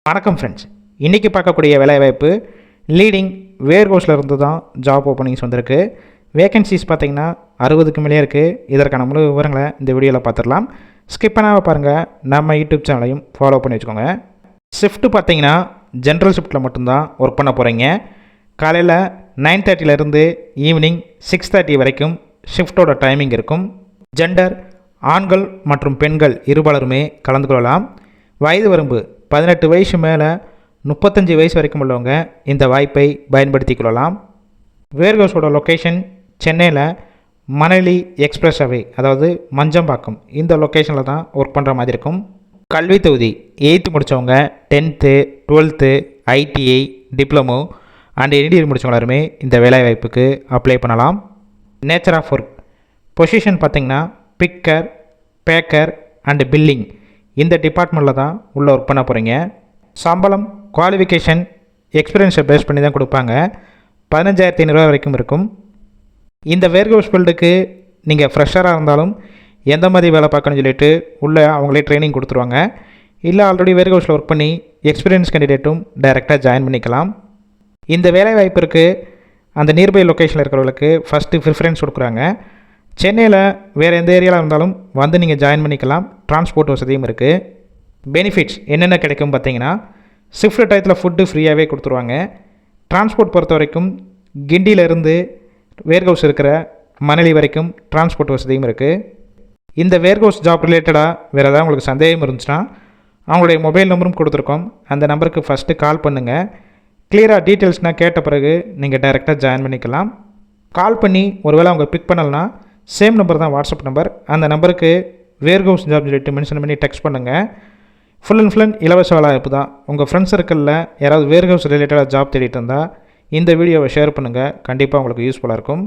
வணக்கம் ஃப்ரெண்ட்ஸ், இன்றைக்கி பார்க்கக்கூடிய வேலைவாய்ப்பு லீடிங் வேர்ஹவுஸில் இருந்து தான் ஜாப் ஓப்பனிங்ஸ் வந்திருக்கு. வேகன்சிஸ் பார்த்திங்கன்னா 60க்கு மேலே இருக்குது. இதற்கான முழு விவரங்களை இந்த வீடியோவில் பார்த்துடலாம். ஸ்கிப் பண்ணாமல் பாருங்கள். நம்ம யூடியூப் சேனலையும் ஃபாலோ பண்ணி வச்சுக்கோங்க. ஷிஃப்ட்டு பார்த்திங்கன்னா ஜென்ரல் ஷிஃப்ட்டில் மட்டும்தான் ஒர்க் பண்ண போகிறீங்க. காலையில் 9:30 ஈவினிங் 6:30 வரைக்கும் ஷிஃப்ட்டோட டைமிங் இருக்கும். ஜெண்டர் ஆண்கள் மற்றும் பெண்கள் இருபாலருமே கலந்து கொள்ளலாம். வயது வரம்பு 18 வயசு மேலே 35 வயசு வரைக்கும் உள்ளவங்க இந்த வாய்ப்பை பயன்படுத்தி கொள்ளலாம். வேர்ஹவுஸோட லொக்கேஷன் சென்னையில் மணலி எக்ஸ்பிரஸ் அவே, அதாவது மஞ்சம்பாக்கம், இந்த லொக்கேஷனில் தான் ஒர்க் பண்ணுற மாதிரி இருக்கும். கல்வி தொகுதி 8th முடித்தவங்க, 10th 12th ITI diploma and NDA முடித்தவங்க எல்லாருமே இந்த வேலைவாய்ப்புக்கு அப்ளை பண்ணலாம். நேச்சர் ஆஃப் ஒர்க் பொசிஷன் பார்த்திங்கன்னா பிக்கர், பேக்கர் அண்டு பில்லிங், இந்த டிபார்ட்மெண்ட்டில் தான் உள்ளே ஒர்க் பண்ண போகிறீங்க. சம்பளம் குவாலிஃபிகேஷன் எக்ஸ்பீரியன்ஸை பேஸ் பண்ணி தான் கொடுப்பாங்க. 15,500 வரைக்கும் இருக்கும். இந்த வேர்ஹவுஸ் ஃபீல்டுக்கு நீங்கள் ஃப்ரெஷராக இருந்தாலும் எந்த மாதிரி வேலை பார்க்கணும்னு சொல்லிட்டு உள்ளே அவங்களே ட்ரைனிங் கொடுத்துருவாங்க. இல்லை ஆல்ரெடி வேர்ஹவுஸில் ஒர்க் பண்ணி எக்ஸ்பீரியன்ஸ் கேண்டிடேட்டும் டைரெக்டாக ஜாயின் பண்ணிக்கலாம். இந்த வேலை வாய்ப்பிற்கு அந்த நியர்பை லொக்கேஷனில் இருக்கிறவங்களுக்கு ஃபஸ்ட்டு ப்ரிஃபரன்ஸ் கொடுக்குறாங்க. சென்னையில் வேறு எந்த ஏரியாவில் இருந்தாலும் வந்து நீங்கள் ஜாயின் பண்ணிக்கலாம். டிரான்ஸ்போர்ட் வசதியும் இருக்குது. பெனிஃபிட்ஸ் என்னென்ன கிடைக்கும் பார்த்தீங்கன்னா, ஷிஃப்ட் டயத்தில் ஃபுட்டு ஃப்ரீயாகவே கொடுத்துருவாங்க. டிரான்ஸ்போர்ட் பொறுத்த வரைக்கும் கிண்டியிலேருந்து வேர்ஹவுஸ் இருக்கிற மணலி வரைக்கும் டிரான்ஸ்போர்ட் வசதியும் இருக்குது. இந்த வேர்ஹவுஸ் ஜாப் ரிலேட்டடாக வேறு ஏதாவது உங்களுக்கு சந்தேகம் இருந்துச்சுன்னா அவங்களுடைய மொபைல் நம்பரும் கொடுத்துருக்கோம். அந்த நம்பருக்கு ஃபஸ்ட்டு கால் பண்ணுங்கள். கிளியராக டீட்டெயில்ஸ்னால் கேட்ட பிறகு நீங்கள் டைரெக்டாக ஜாயின் பண்ணிக்கலாம். கால் பண்ணி ஒருவேளை அவங்க பிக் பண்ணலைன்னா சேம் நம்பர் தான் வாட்ஸ்அப் நம்பர். அந்த நம்பருக்கு வேர்ஹவுஸ் ஜாப் சொல்லிட்டு மென்ஷன் பண்ணி டெக்ஸ்ட் பண்ணுங்கள். ஃபுல் அண்ட் ஃபுல் இலவச வேலைவாய்ப்பு தான். உங்கள் ஃப்ரெண்ட்ஸ் சர்க்கிளில் யாராவது வேர்ஹவுஸ் ரிலேட்டடாக ஜாப் தேடிட்டு இருந்தால் இந்த வீடியோவை ஷேர் பண்ணுங்கள். கண்டிப்பாக உங்களுக்கு யூஸ்ஃபுல்லாக இருக்கும்.